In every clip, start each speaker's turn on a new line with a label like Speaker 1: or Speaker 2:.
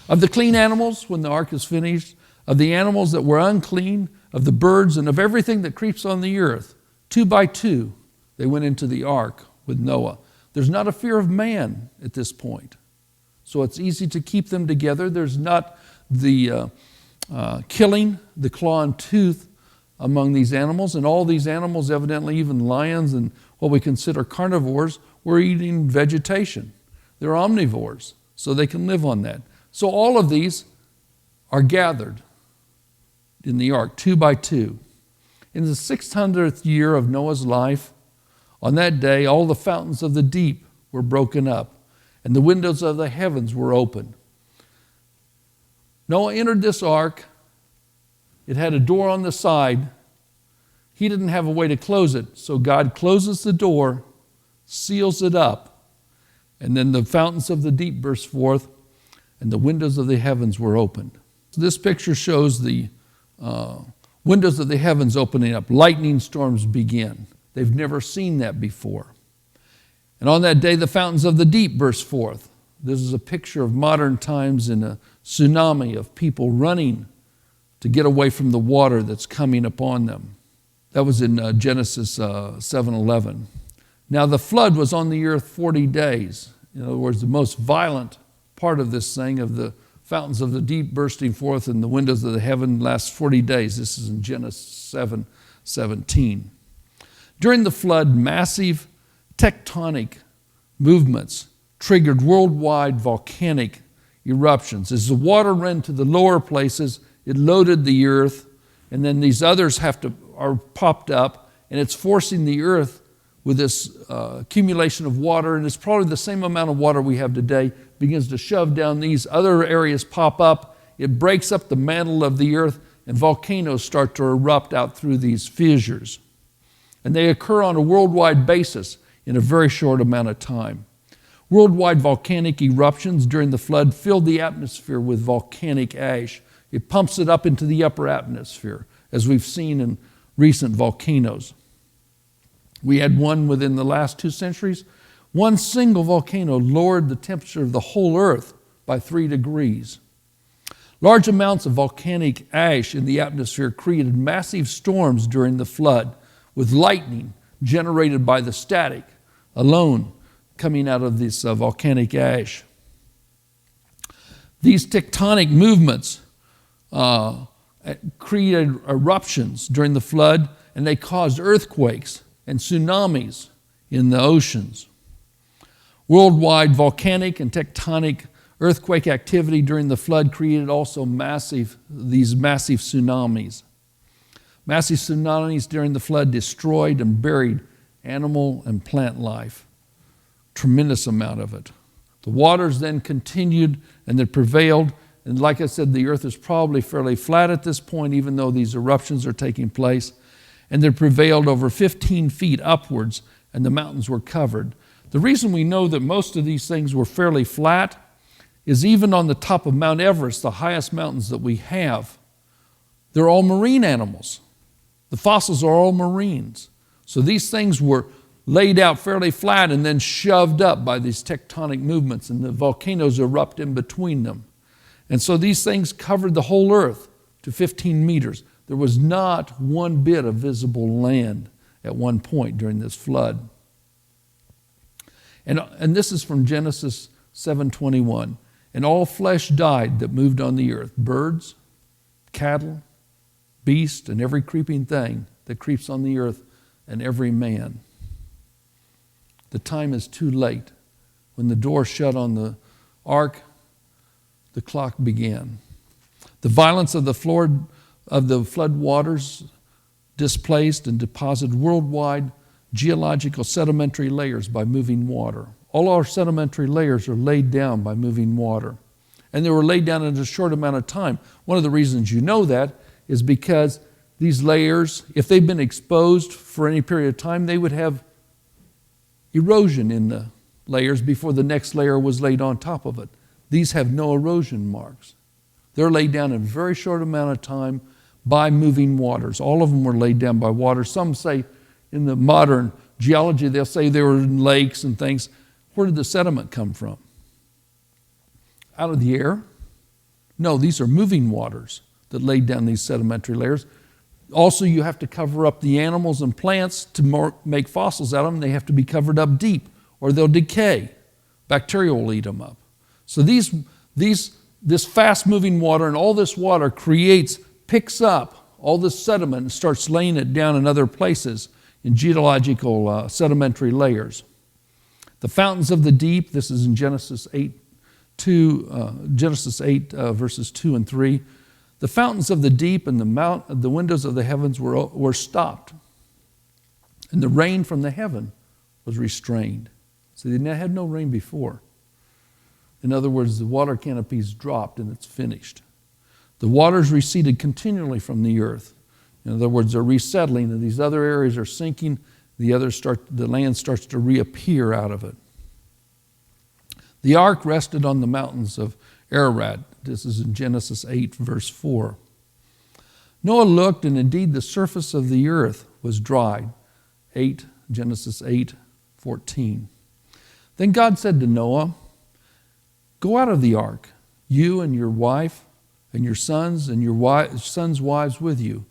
Speaker 1: Of the clean animals, when the ark is finished, of the animals that were unclean, of the birds, and of everything that creeps on the earth, 2 by 2, they went into the ark with Noah. There's not a fear of man at this point. So it's easy to keep them together. There's not the killing, the claw and tooth among these animals. And all these animals, evidently even lions and what we consider carnivores, were eating vegetation. They're omnivores, so they can live on that. So all of these are gathered in the ark, 2 by 2. In the 600th year of Noah's life, on that day, all the fountains of the deep were broken up, and the windows of the heavens were opened. Noah entered this ark. It had a door on the side. He didn't have a way to close it, so God closes the door, seals it up, and then the fountains of the deep burst forth, and the windows of the heavens were opened. So this picture shows the windows of the heavens opening up. Lightning storms begin. They've never seen that before. And on that day, the fountains of the deep burst forth. This is a picture of modern times in a tsunami of people running to get away from the water that's coming upon them. That was in Genesis 7:11. Now the flood was on the earth 40 days. In other words, the most violent part of this thing of the fountains of the deep bursting forth and the windows of the heaven lasts 40 days. This is in Genesis 7:17. During the flood, massive tectonic movements triggered worldwide volcanic eruptions. As the water ran to the lower places, it loaded the earth, and then these others are popped up, and it's forcing the earth with this accumulation of water, and it's probably the same amount of water we have today, begins to shove down these other areas, pop up, it breaks up the mantle of the earth, and volcanoes start to erupt out through these fissures. And they occur on a worldwide basis in a very short amount of time. Worldwide volcanic eruptions during the flood filled the atmosphere with volcanic ash. It pumps it up into the upper atmosphere, as we've seen in recent volcanoes. We had one within the last 2 centuries. One single volcano lowered the temperature of the whole earth by 3 degrees. Large amounts of volcanic ash in the atmosphere created massive storms during the flood, with lightning generated by the static alone coming out of this volcanic ash. These tectonic movements created eruptions during the flood, and they caused earthquakes and tsunamis in the oceans. Worldwide volcanic and tectonic earthquake activity during the flood created also these massive tsunamis. Massive tsunamis during the flood destroyed and buried animal and plant life. Tremendous amount of it. The waters then continued and they prevailed. And like I said, the earth is probably fairly flat at this point, even though these eruptions are taking place. And they prevailed over 15 feet upwards, and the mountains were covered. The reason we know that most of these things were fairly flat is even on the top of Mount Everest, the highest mountains that we have, they're all marine animals. The fossils are all marines. So these things were laid out fairly flat and then shoved up by these tectonic movements, and the volcanoes erupt in between them. And so these things covered the whole earth to 15 meters. There was not one bit of visible land at one point during this flood. And this is from Genesis 7:21. And all flesh died that moved on the earth, birds, cattle, beast, and every creeping thing that creeps on the earth, and every man. The time is too late. When the door shut on the ark, the clock began. The violence of the flood waters displaced and deposited worldwide geological sedimentary layers by moving water. All our sedimentary layers are laid down by moving water. And they were laid down in a short amount of time. One of the reasons you know that is because these layers, if they've been exposed for any period of time, they would have erosion in the layers before the next layer was laid on top of it. These have no erosion marks. They're laid down in a very short amount of time by moving waters. All of them were laid down by water. Some say in the modern geology, they'll say they were in lakes and things. Where did the sediment come from? Out of the air. No, these are moving waters that laid down these sedimentary layers. Also, you have to cover up the animals and plants to make fossils out of them. They have to be covered up deep or they'll decay. Bacteria will eat them up. So this fast-moving water and all this water picks up all this sediment and starts laying it down in other places in geological sedimentary layers. The fountains of the deep, this is in Genesis 8, verses 2 and 3. The fountains of the deep and the windows of the heavens were stopped, and the rain from the heaven was restrained. So they had no rain before. In other words, the water canopy's dropped and it's finished. The waters receded continually from the earth. In other words, they're resettling, and these other areas are sinking. The land starts to reappear out of it. The ark rested on the mountains of Ararat. This is in Genesis 8, verse 4. Noah looked, and indeed the surface of the earth was dried. Genesis 8, 14. Then God said to Noah, "Go out of the ark, you and your wife and your sons and your sons' wives with you.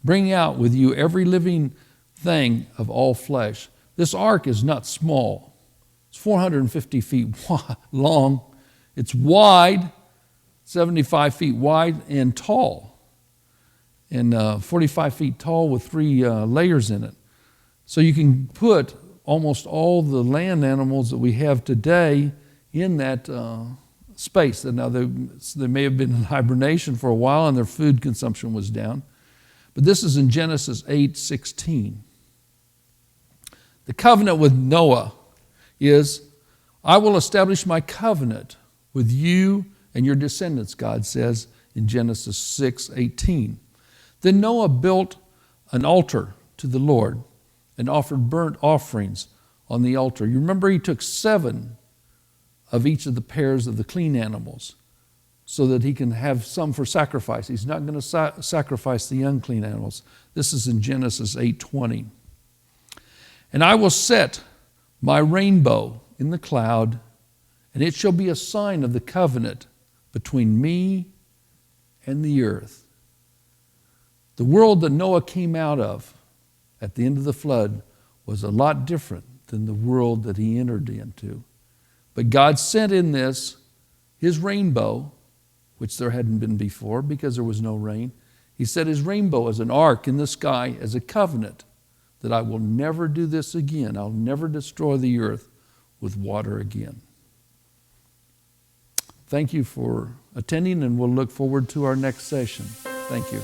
Speaker 1: Bring out with you every living thing of all flesh." This ark is not small. It's 450 feet long. It's wide, 75 feet wide, and tall. And 45 feet tall with 3 layers in it. So you can put almost all the land animals that we have today in that space. Now, they may have been in hibernation for a while and their food consumption was down. But this is in Genesis 8:16. The covenant with Noah is, "I will establish my covenant with you and your descendants," God says in Genesis 6:18. Then Noah built an altar to the Lord and offered burnt offerings on the altar. You remember he took 7 of each of the pairs of the clean animals so that he can have some for sacrifice. He's not going to sacrifice the unclean animals. This is in Genesis 8:20. "And I will set my rainbow in the cloud, and it shall be a sign of the covenant between me and the earth." The world that Noah came out of at the end of the flood was a lot different than the world that he entered into. But God sent in this, his rainbow, which there hadn't been before because there was no rain. He set his rainbow as an ark in the sky as a covenant that I will never do this again. I'll never destroy the earth with water again. Thank you for attending, and we'll look forward to our next session. Thank you.